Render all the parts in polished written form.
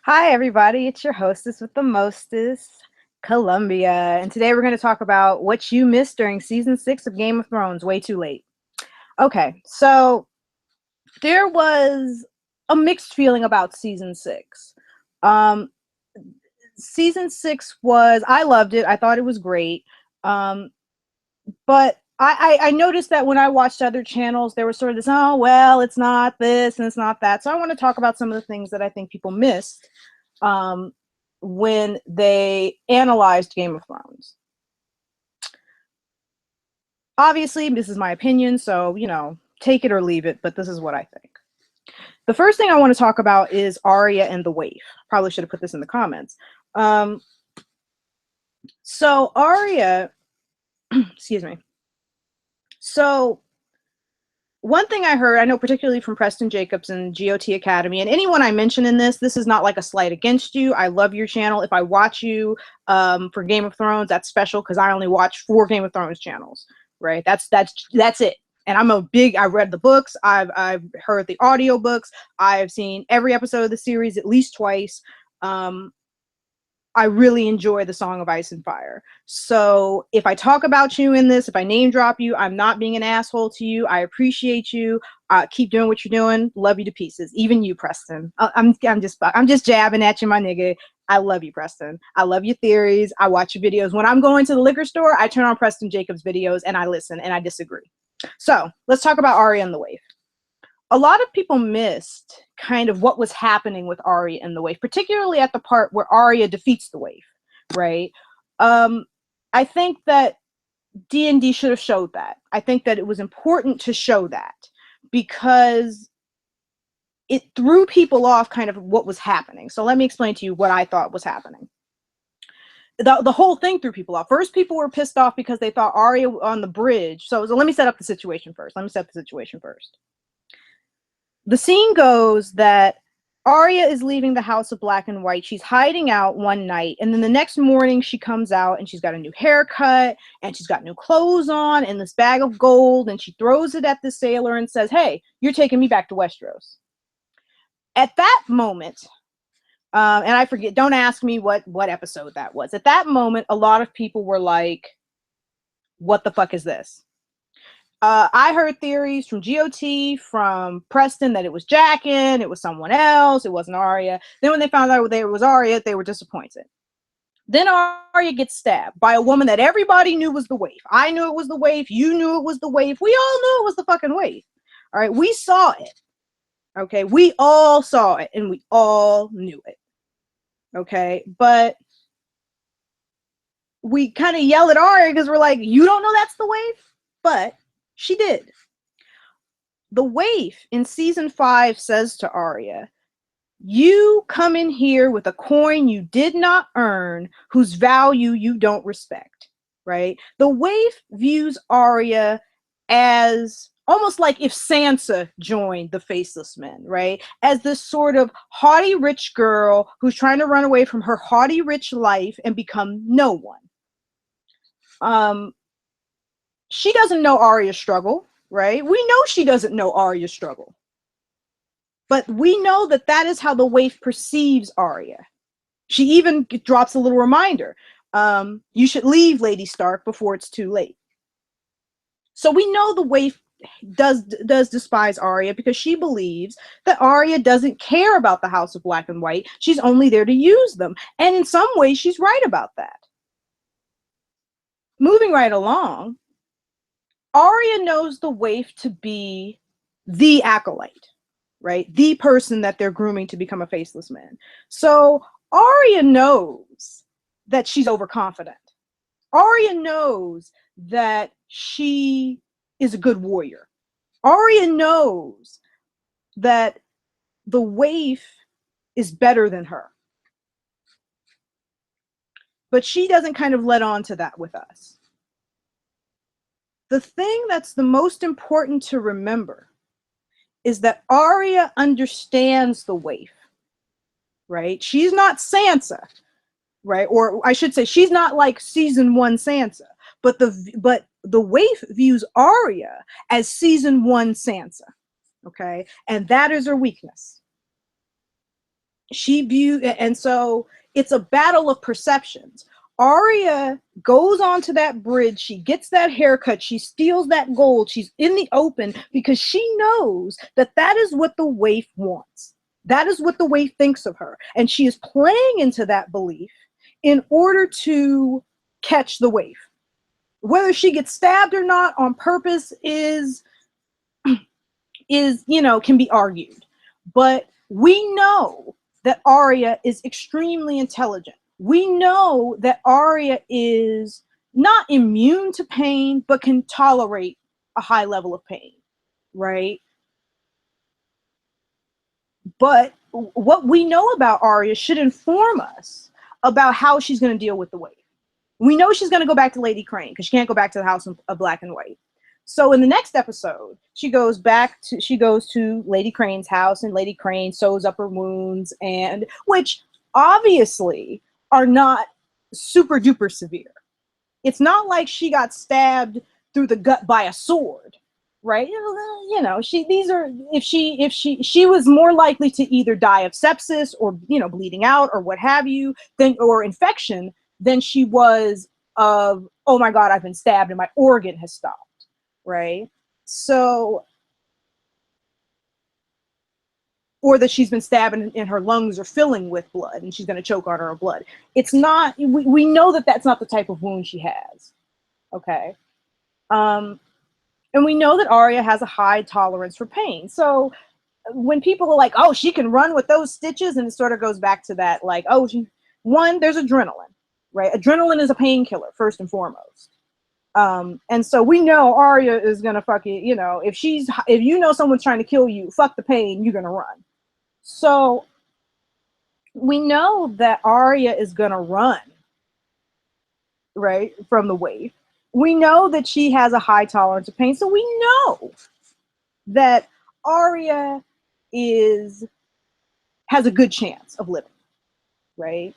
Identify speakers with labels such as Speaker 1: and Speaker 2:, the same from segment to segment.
Speaker 1: Hi, everybody. It's your hostess with the mostest, Columbia. And today we're going to talk about what you missed during season 6 of Game of Thrones. Way too late. Okay, so there was a mixed feeling about season 6. Um, Season 6 I loved it. I thought it was great. Um, but I noticed that when I watched other channels, there was sort of this, oh, well, it's not this and it's not that. So I want to talk about some of the things that I think people missed um, when they analyzed Game of Thrones. Obviously, this is my opinion, so, take it or leave it, but this is what I think. The first thing I want to talk about is Arya and the Waif. Probably should have put this in the comments. So Arya, excuse me. So one thing I heard, I know particularly from Preston Jacobs and GOT Academy, and anyone I mention in this is not like a slight against you. I love your channel. If I watch you for Game of Thrones, that's special because I only watch 4 Game of Thrones channels, right? That's it. And I read the books, I've heard the audiobooks, I've seen every episode of the series at least twice. I really enjoy the Song of Ice and Fire. So if I talk about you in this, if I name drop you, I'm not being an asshole to you. I appreciate you. Keep doing what you're doing. Love you to pieces. Even you, Preston. I'm just jabbing at you, my nigga. I love you, Preston. I love your theories. I watch your videos. When I'm going to the liquor store, I turn on Preston Jacobs videos and I listen and I disagree. So let's talk about Arya and the Waif. A lot of people missed kind of what was happening with Arya and the Waif, particularly at the part where Arya defeats the Waif, right? I think that D&D should have showed that. I think that it was important to show that because it threw people off kind of what was happening. So let me explain to you what I thought was happening. The whole thing threw people off. First, people were pissed off because they thought Arya on the bridge. So let me set up the situation first. The scene goes that Arya is leaving the House of Black and White. She's hiding out one night, and then the next morning she comes out and she's got a new haircut and she's got new clothes on and this bag of gold, and she throws it at the sailor and says, "Hey, you're taking me back to Westeros." At that moment, and I forget, don't ask me what episode that was. At that moment, a lot of people were like, "What the fuck is this?" I heard theories from GOT, from Preston, that it was Jaqen, it was someone else, it wasn't Arya. Then when they found out it was Arya, they were disappointed. Then Arya gets stabbed by a woman that everybody knew was the Waif. I knew it was the Waif. You knew it was the Waif. We all knew it was the fucking Waif. All right, we saw it. Okay, we all saw it, and we all knew it. Okay, but we kind of yell at Arya because we're like, you don't know that's the Waif? But she did. The Waif in season 5 says to Arya, "You come in here with a coin you did not earn, whose value you don't respect," right? The Waif views Arya as almost like if Sansa joined the Faceless Men, right? As this sort of haughty rich girl who's trying to run away from her haughty rich life and become no one. She doesn't know Arya's struggle, right? We know she doesn't know Arya's struggle. But we know that that is how the Waif perceives Arya. She even drops a little reminder. You should leave, Lady Stark, before it's too late. So we know the Waif does despise Arya because she believes that Arya doesn't care about the House of Black and White. She's only there to use them. And in some ways, she's right about that. Moving right along, Arya knows the Waif to be the acolyte, right? The person that they're grooming to become a Faceless Man. So Arya knows that she's overconfident. Arya knows that she is a good warrior. Arya knows that the Waif is better than her. But she doesn't kind of let on to that with us. The thing that's the most important to remember is that Arya understands the Waif, right? She's not Sansa, right? Or I should say, she's not like season 1 Sansa, but the Waif views Arya as season 1 Sansa, okay? And that is her weakness. And so it's a battle of perceptions. Arya goes onto that bridge, she gets that haircut, she steals that gold, she's in the open because she knows that that is what the waif wants. That is what the waif thinks of her. And she is playing into that belief in order to catch the waif. Whether she gets stabbed or not on purpose is, can be argued. But we know that Arya is extremely intelligent. We know that Arya is not immune to pain, but can tolerate a high level of pain, right? But what we know about Arya should inform us about how she's going to deal with the waif. We know she's going to go back to Lady Crane because she can't go back to the House of Black and White. So in the next episode, she goes to Lady Crane's house, and Lady Crane sews up her wounds, and which obviously are not super duper severe. It's not like she got stabbed through the gut by a sword, right? If she was more likely to either die of sepsis or bleeding out or what have you, or infection, than she was of, oh my God, I've been stabbed and my organ has stopped. Right? So, or that she's been stabbed and her lungs are filling with blood and she's going to choke on her blood. It's not, we know that that's not the type of wound she has. Okay. And we know that Arya has a high tolerance for pain. So when people are like, oh, she can run with those stitches, and it sort of goes back to that, like, oh, there's adrenaline, right? Adrenaline is a painkiller, first and foremost. And so we know Arya is gonna if you know someone's trying to kill you, fuck the pain, you're gonna run. So we know that Arya is gonna run, right, from the waif. We know that she has a high tolerance of pain, so we know that Arya has a good chance of living, right?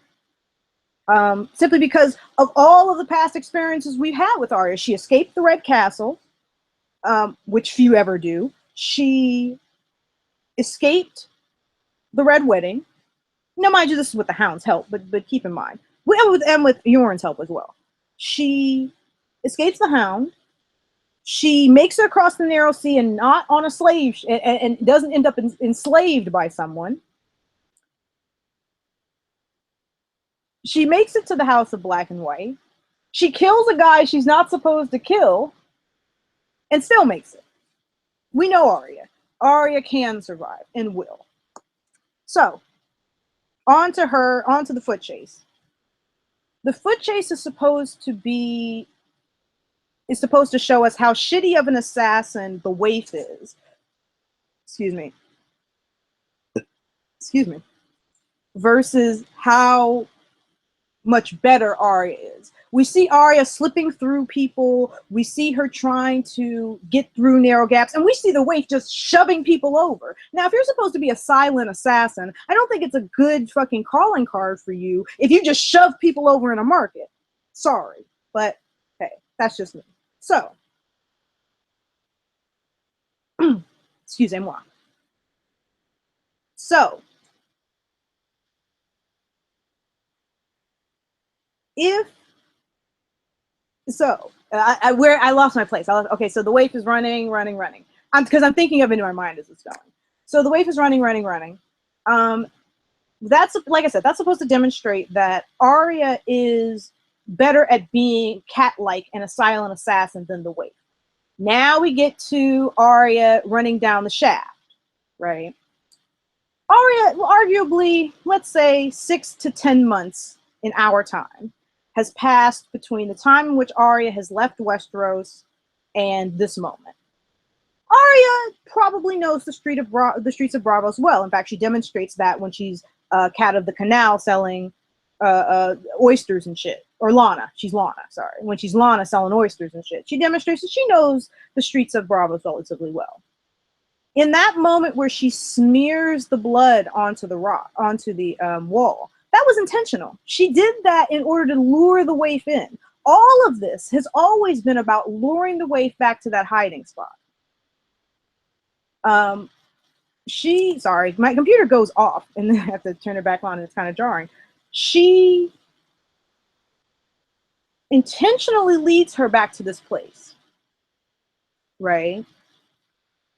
Speaker 1: Simply because of all of the past experiences we've had with Arya. She escaped the Red Castle, which few ever do. She escaped the Red Wedding. Now, mind you, this is with the Hound's help, but keep in mind, and with Yoren's help as well. She escapes the Hound. She makes it across the Narrow Sea and not on a slave, and doesn't end up enslaved by someone. She makes it to the House of Black and White. She kills a guy she's not supposed to kill and still makes it. We know Arya. Arya can survive and will. So, on to the foot chase. The foot chase is supposed to show us how shitty of an assassin the waif is. Excuse me. Versus how much better Arya is. We see Arya slipping through people. We see her trying to get through narrow gaps, and we see the waif just shoving people over. Now, if you're supposed to be a silent assassin, I don't think it's a good fucking calling card for you if you just shove people over in a market. Sorry, but hey, that's just me. So, excusez-moi. So, I lost my place. Okay, so the waif is running. Because I'm thinking of it in my mind as it's going. So the waif is running. That's, like I said, that's supposed to demonstrate that Arya is better at being cat-like and a silent assassin than the waif. Now we get to Arya running down the shaft, right? Arya, arguably, let's say 6 to 10 months in our time has passed between the time in which Arya has left Westeros and this moment. Arya probably knows the streets of Braavos well. In fact, she demonstrates that when she's Cat of the Canal selling oysters and shit. Or Lana. She's Lana, sorry. When she's Lana selling oysters and shit. She demonstrates that she knows the streets of Braavos relatively well. In that moment where she smears the blood onto the wall, that was intentional. She did that in order to lure the waif in. All of this has always been about luring the waif back to that hiding spot. sorry, my computer goes off and then I have to turn it back on and it's kind of jarring. She intentionally leads her back to this place, right?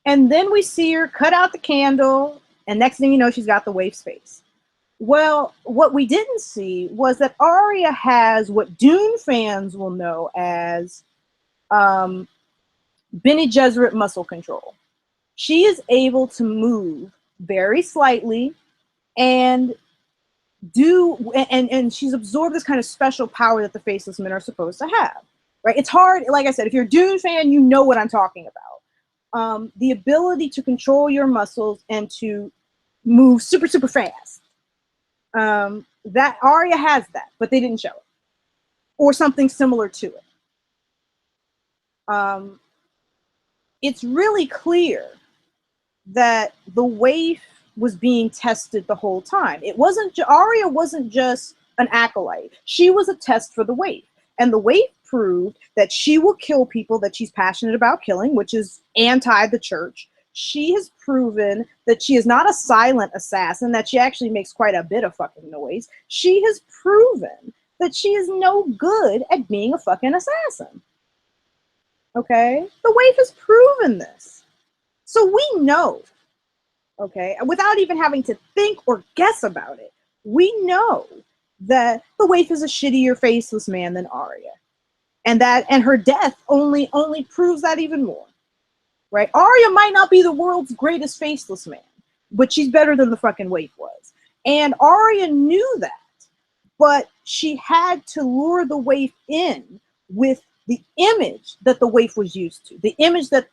Speaker 1: And then we see her cut out the candle, and next thing you know, she's got the waif's face. Well, what we didn't see was that Arya has what Dune fans will know as Bene Gesserit muscle control. She is able to move very slightly and and she's absorbed this kind of special power that the faceless men are supposed to have, right? It's hard, like I said, if you're a Dune fan, you know what I'm talking about. The ability to control your muscles and to move super, super fast. That Arya has that, but they didn't show it, or something similar to it. It's really clear that the waif was being tested the whole time. It wasn't, Arya wasn't just an acolyte. She was a test for the waif. And the waif proved that she will kill people that she's passionate about killing, which is anti the church. She has proven that she is not a silent assassin, that she actually makes quite a bit of fucking noise. She has proven that she is no good at being a fucking assassin. Okay? The waif has proven this. So we know, okay, without even having to think or guess about it, we know that the waif is a shittier faceless man than Arya. And her death only proves that even more. Right? Arya might not be the world's greatest faceless man, but she's better than the fucking waif was. And Arya knew that, but she had to lure the waif in with the image that the waif was used to, the image that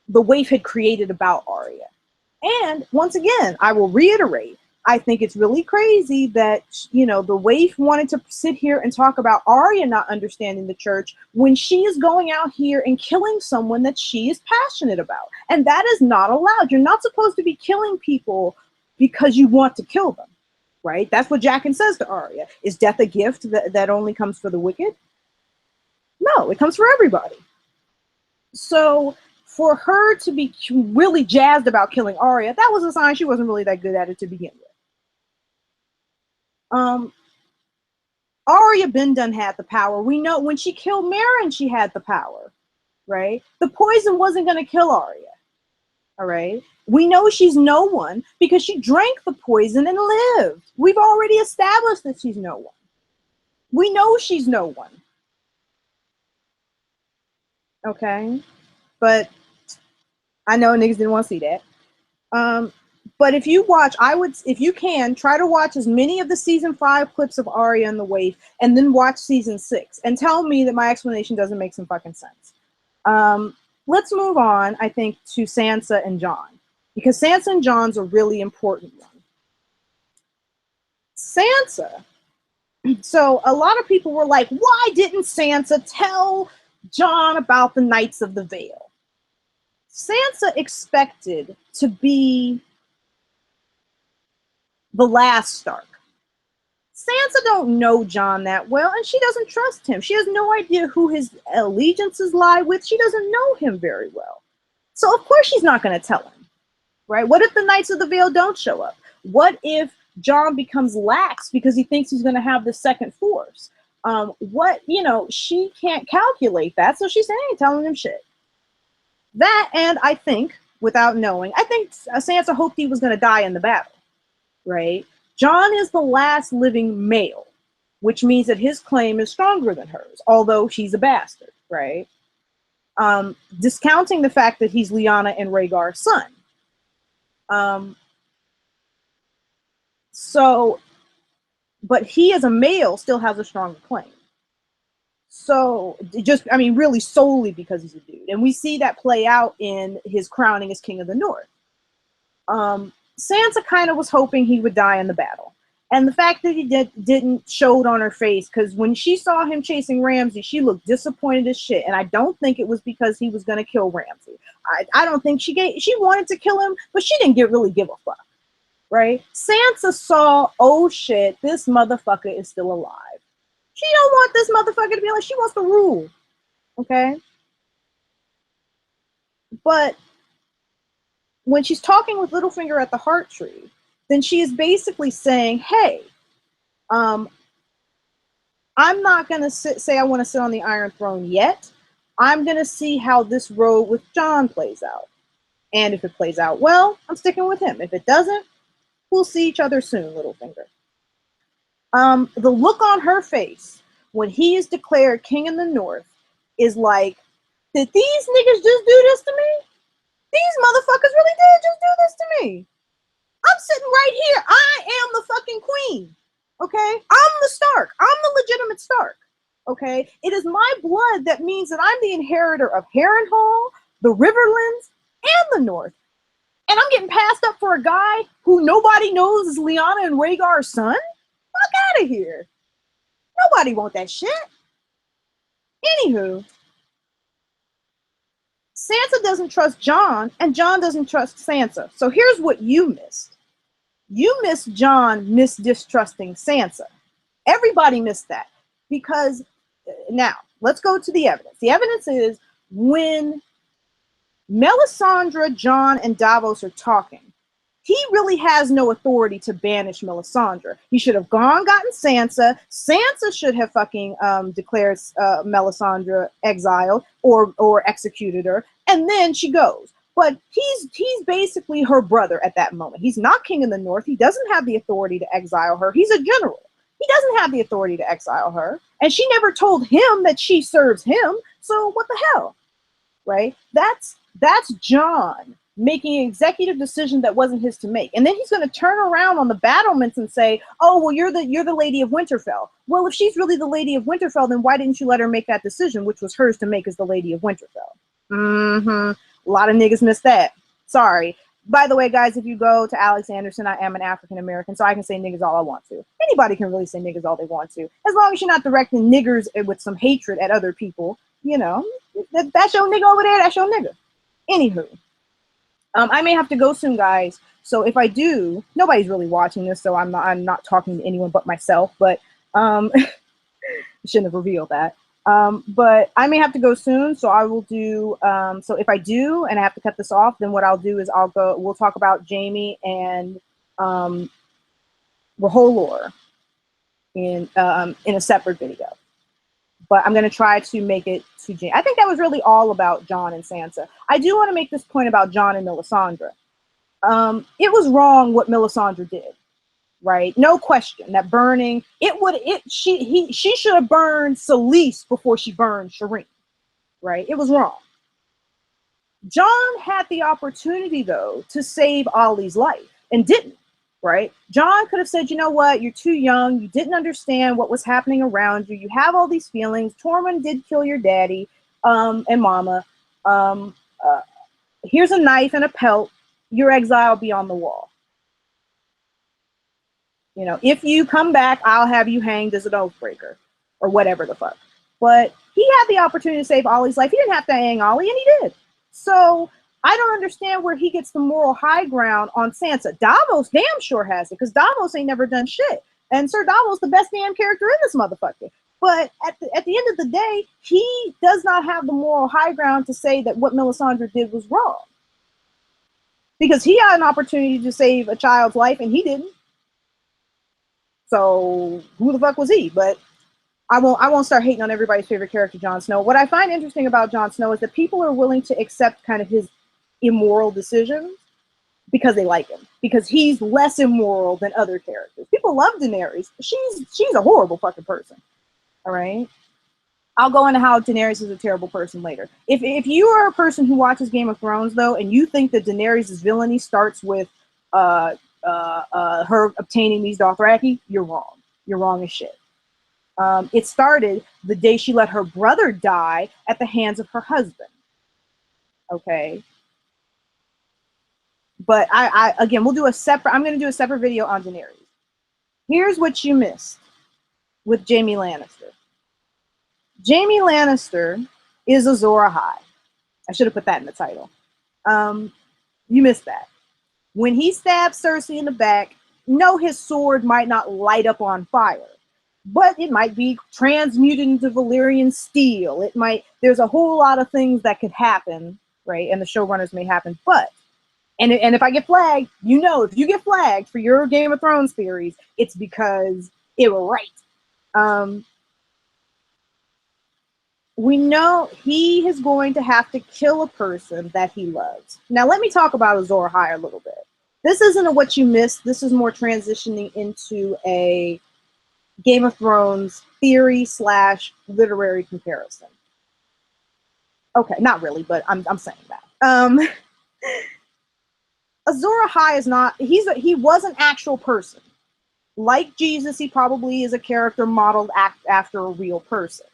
Speaker 1: the waif had created about Arya. And once again, I will reiterate, I think it's really crazy that, you know, the waif wanted to sit here and talk about Arya not understanding the church when she is going out here and killing someone that she is passionate about. And that is not allowed. You're not supposed to be killing people because you want to kill them, right? That's what Jaqen says to Arya. Is death a gift that only comes for the wicked? No, it comes for everybody. So for her to be really jazzed about killing Arya, that was a sign she wasn't really that good at it to begin with. Arya been done had the power. We know when she killed Meryn, she had the power, right? The poison wasn't going to kill Arya, all right? We know she's no one because she drank the poison and lived. We've already established that she's no one. We know she's no one. Okay? But I know niggas didn't want to see that. But if you watch, if you can, try to watch as many of the season 5 clips of Arya and the Waif, and then watch season 6, and tell me that my explanation doesn't make some fucking sense. Let's move on, I think, to Sansa and Jon, because Sansa and Jon's a really important one. Sansa. So a lot of people were like, why didn't Sansa tell Jon about the Knights of the Vale? Sansa expected to be the last Stark. Sansa don't know Jon that well, and she doesn't trust him. She has no idea who his allegiances lie with. She doesn't know him very well. So of course she's not going to tell him, right? What if the Knights of the Vale don't show up? What if Jon becomes lax because he thinks he's going to have the second force? She can't calculate that, so she's ain't telling him shit. That, and I think, without knowing, I think Sansa hoped he was going to die in the battle. Right? Jon is the last living male, which means that his claim is stronger than hers, although she's a bastard, right? Discounting the fact that he's Lyanna and Rhaegar's son. But he as a male still has a stronger claim. So really solely because he's a dude. And we see that play out in his crowning as King of the North. Sansa kind of was hoping he would die in the battle. And the fact that he didn't show it on her face, because when she saw him chasing Ramsay, she looked disappointed as shit. And I don't think it was because he was going to kill Ramsay. I don't think she wanted to kill him, but she didn't really give a fuck. Right? Sansa saw, oh shit, this motherfucker is still alive. She don't want this motherfucker to be alive. She wants to rule. Okay? But when she's talking with Littlefinger at the Heart Tree, then she is basically saying, hey, I'm not going to say I want to sit on the Iron Throne yet. I'm going to see how this road with Jon plays out. And if it plays out well, I'm sticking with him. If it doesn't, we'll see each other soon, Littlefinger. The look on her face when he is declared king in the North is like, did these niggas just do this to me? These motherfuckers really did just do this to me. I'm sitting right here. I am the fucking queen. Okay? I'm the Stark. I'm the legitimate Stark. Okay? It is my blood that means that I'm the inheritor of Harrenhal, the Riverlands, and the North. And I'm getting passed up for a guy who nobody knows is Lyanna and Rhaegar's son? Fuck out of here. Nobody want that shit. Anywho, Sansa doesn't trust Jon, and Jon doesn't trust Sansa. So here's what you missed. You missed Jon misdistrusting Sansa. Everybody missed that. Because, now, let's go to the evidence. The evidence is when Melisandre, Jon, and Davos are talking, he really has no authority to banish Melisandre. He should have gotten Sansa. Sansa should have fucking declared Melisandre exiled or executed her, and then she goes. But he's basically her brother at that moment. He's not king in the North. He doesn't have the authority to exile her. He's a general. He doesn't have the authority to exile her. And she never told him that she serves him. So what the hell? Right? That's Jon making an executive decision that wasn't his to make. And then he's going to turn around on the battlements and say, oh, well, you're the Lady of Winterfell. Well, if she's really the Lady of Winterfell, then why didn't you let her make that decision, which was hers to make as the Lady of Winterfell? A lot of niggas missed that. Sorry. By the way, guys, if you go to Alex Anderson, I am an African-American, so I can say niggas all I want to. Anybody can really say niggas all they want to. As long as you're not directing niggers with some hatred at other people, you know, that's your nigga over there, that's your nigga. Anywho. I may have to go soon, guys. So if I do, nobody's really watching this, so I'm not talking to anyone but myself. But I shouldn't have revealed that. But I may have to go soon, so I will do. So if I do, and I have to cut this off, then what I'll do is we'll talk about Jaime and R'hllor in a separate video. But I'm going to try to make it to Jaime. I think that was really all about Jon and Sansa. I do want to make this point about Jon and Melisandre. It was wrong what Melisandre did, right? No question. That burning, she should have burned Selyse before she burned Shireen, right? It was wrong. Jon had the opportunity, though, to save Ollie's life and didn't. Right? Jon could have said, you know what, you're too young, you didn't understand what was happening around you, you have all these feelings, Tormund did kill your daddy and mama, here's a knife and a pelt, your exile beyond the wall. You know, if you come back, I'll have you hanged as an oathbreaker, or whatever the fuck. But he had the opportunity to save Ollie's life. He didn't have to hang Ollie, and he did. So I don't understand where he gets the moral high ground on Sansa. Davos damn sure has it, because Davos ain't never done shit. And Sir Davos the best damn character in this motherfucker. But at the end of the day, he does not have the moral high ground to say that what Melisandre did was wrong. Because he had an opportunity to save a child's life, and he didn't. So who the fuck was he? But I won't start hating on everybody's favorite character, Jon Snow. What I find interesting about Jon Snow is that people are willing to accept kind of his immoral decisions because they like him, because he's less immoral than other characters. People love Daenerys. She's a horrible fucking person. All right, I'll go into how Daenerys is a terrible person later. If you are a person who watches Game of Thrones, though, and you think that Daenerys' villainy starts with her obtaining these Dothraki, you're wrong. You're wrong as shit. It started the day she let her brother die at the hands of her husband. Okay. But again, I'm going to do a separate video on Daenerys. Here's what you missed with Jaime Lannister. Jaime Lannister is Azor Ahai. I should have put that in the title. You missed that. When he stabs Cersei in the back, no, his sword might not light up on fire, but it might be transmuted into Valyrian steel. There's a whole lot of things that could happen, right? And the showrunners may happen, but And if I get flagged, you know, if you get flagged for your Game of Thrones theories, it's because it was right. We know he is going to have to kill a person that he loves. Now, let me talk about Azor Ahai a little bit. This isn't a what you missed. This is more transitioning into a Game of Thrones theory / literary comparison. Okay, not really, but I'm saying that. Azor Ahai is not, he was an actual person. Like Jesus, he probably is a character modeled after a real person.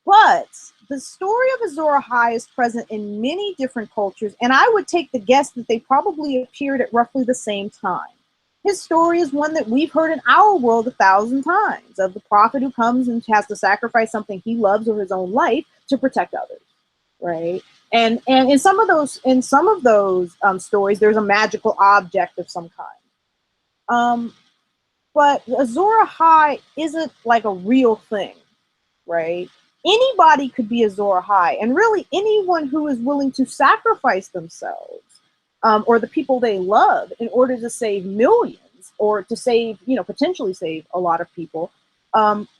Speaker 1: But the story of Azor Ahai is present in many different cultures, and I would take the guess that they probably appeared at roughly the same time. His story is one that we've heard in our world 1,000 times, of the prophet who comes and has to sacrifice something he loves or his own life to protect others, right? And in some of those stories, there's a magical object of some kind. But Azor Ahai isn't like a real thing, right? Anybody could be Azor Ahai, and really anyone who is willing to sacrifice themselves or the people they love in order to save millions or to save, potentially save a lot of people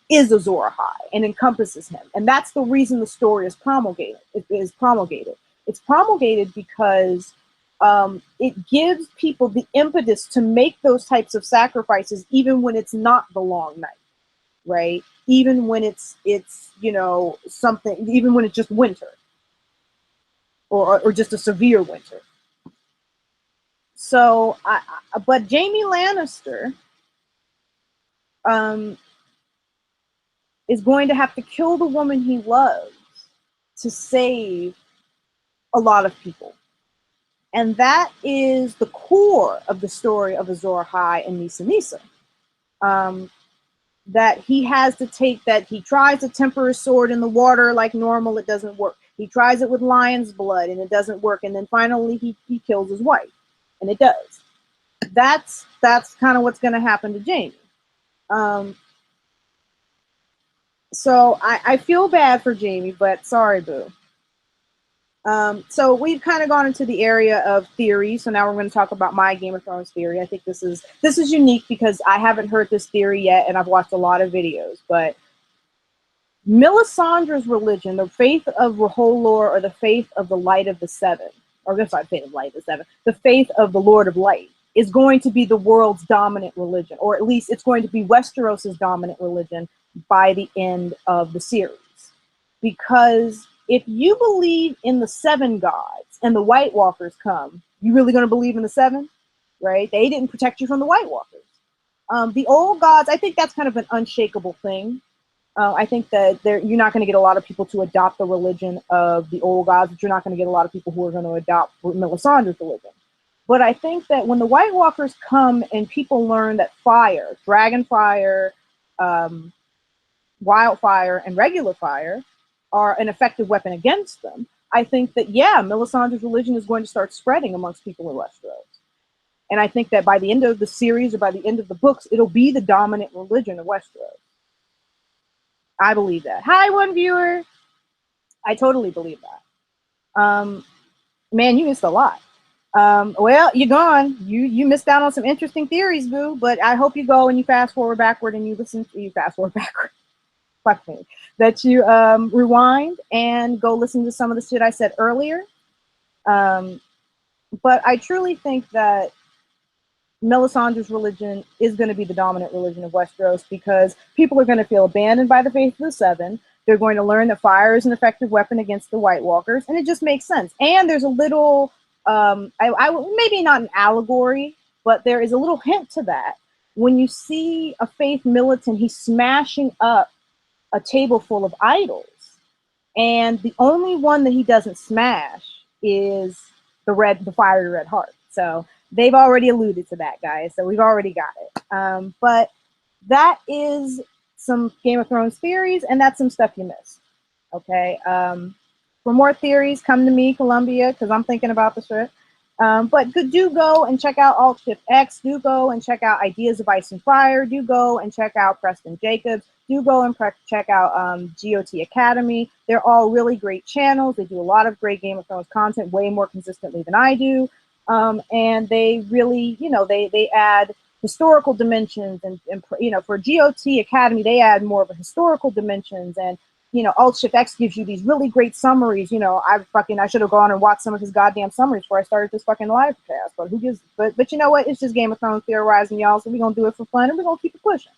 Speaker 1: is Azor Ahai and encompasses him. And that's the reason the story is promulgated. It's promulgated because it gives people the impetus to make those types of sacrifices, even when it's not the long night, right? Even when it's something, even when it's just winter or just a severe winter. So, but Jaime Lannister is going to have to kill the woman he loves to save a lot of people. And that is the core of the story of Azor Ahai and Nissa Nissa. That he has to take, that he tries to temper his sword in the water like normal, it doesn't work. He tries it with lion's blood and it doesn't work. And then finally he kills his wife, and it does. That's kind of what's going to happen to Jaime. So I feel bad for Jaime, but sorry, boo. So we've kind of gone into the area of theory. So now we're going to talk about my Game of Thrones theory. I think this is unique because I haven't heard this theory yet, and I've watched a lot of videos. But Melisandre's religion, the faith of R'hllor, or the faith of the Light of the Seven, or I'm sorry, faith of Light of the Seven, the faith of the Lord of Light, is going to be the world's dominant religion, or at least it's going to be Westeros's dominant religion by the end of the series. Because if you believe in the 7 gods and the White Walkers come, you really going to believe in the 7, right? They didn't protect you from the White Walkers. The old gods, I think that's kind of an unshakable thing. I think that you're not going to get a lot of people to adopt the religion of the old gods, but you're not going to get a lot of people who are going to adopt Melisandre's religion. But I think that when the White Walkers come and people learn that fire, dragon fire, wildfire, and regular fire are an effective weapon against them, I think that, yeah, Melisandre's religion is going to start spreading amongst people in Westeros. And I think that by the end of the series or by the end of the books, it'll be the dominant religion of Westeros. I believe that. Hi, one viewer. I totally believe that. Man, you missed a lot. Well, you're gone. You missed out on some interesting theories, boo. But I hope you go and you fast forward backward and you fast forward backward. Fuck me. That you rewind and go listen to some of the shit I said earlier. But I truly think that Melisandre's religion is going to be the dominant religion of Westeros because people are going to feel abandoned by the faith of the 7. They're going to learn that fire is an effective weapon against the White Walkers, and it just makes sense. And there's a little, maybe not an allegory, but there is a little hint to that. When you see a faith militant, he's smashing up a table full of idols, and the only one that he doesn't smash is the fiery red heart. So they've already alluded to that, guys. So we've already got it. But that is some Game of Thrones theories, and that's some stuff you missed. Okay. For more theories, come to me, Columbia, because I'm thinking about the shit. But do go and check out Alt Shift X. Do go and check out Ideas of Ice and Fire. Do go and check out Preston Jacobs. Do go and check out GOT Academy. They're all really great channels. They do a lot of great Game of Thrones content, way more consistently than I do. And they really, you know, they add historical dimensions, and you know, for GOT Academy, they add more of a historical dimensions. And you know, Alt Shift X gives you these really great summaries. You know, I should have gone and watched some of his goddamn summaries before I started this fucking live cast. But who gives? But you know what? It's just Game of Thrones theorizing, y'all. So we're gonna do it for fun, and we're gonna keep it pushing.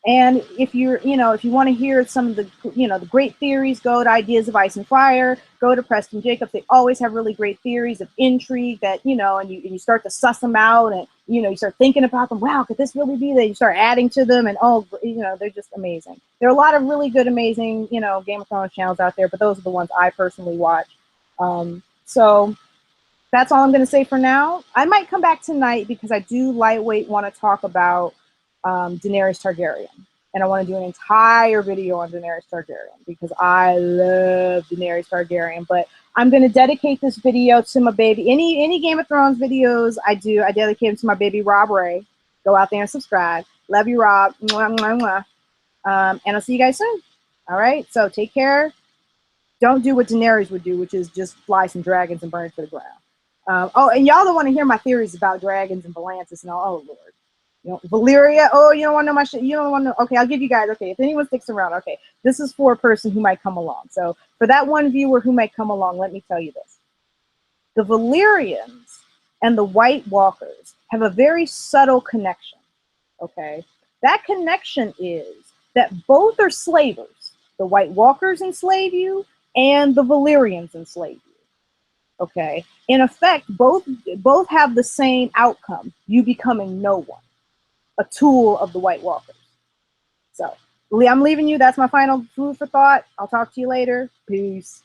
Speaker 1: And if you're, you know, if you want to hear some of the, you know, the great theories, go to Ideas of Ice and Fire, go to Preston Jacobs. They always have really great theories of intrigue that, you know, and you start to suss them out, and, you know, you start thinking about them. Wow, could this really be that? You start adding to them, and oh, you know, they're just amazing. There are a lot of really good, amazing, you know, Game of Thrones channels out there, but those are the ones I personally watch. So that's all I'm going to say for now. I might come back tonight because I do lightweight want to talk about Daenerys Targaryen. And I want to do an entire video on Daenerys Targaryen because I love Daenerys Targaryen. But I'm going to dedicate this video to my baby. Any Game of Thrones videos I do, I dedicate them to my baby Rob Ray. Go out there and subscribe. Love you, Rob. Mwah, mwah, mwah. And I'll see you guys soon. All right, so take care. Don't do what Daenerys would do, which is just fly some dragons and burn it to the ground. Oh, and y'all don't want to hear my theories about dragons and Volantis and all. Oh, Lord. You know, Valyria. Oh, you don't want to know my shit. You don't want to know. Okay, I'll give you guys. Okay, if anyone sticks around, okay, this is for a person who might come along. So for that one viewer who might come along, let me tell you this. The Valyrians and the White Walkers have a very subtle connection, okay? That connection is that both are slavers. The White Walkers enslave you, and the Valyrians enslave you. Okay, in effect, both have the same outcome: you becoming no one, a tool of the White Walkers. So I'm leaving you. That's my final food for thought. I'll talk to you later. Peace.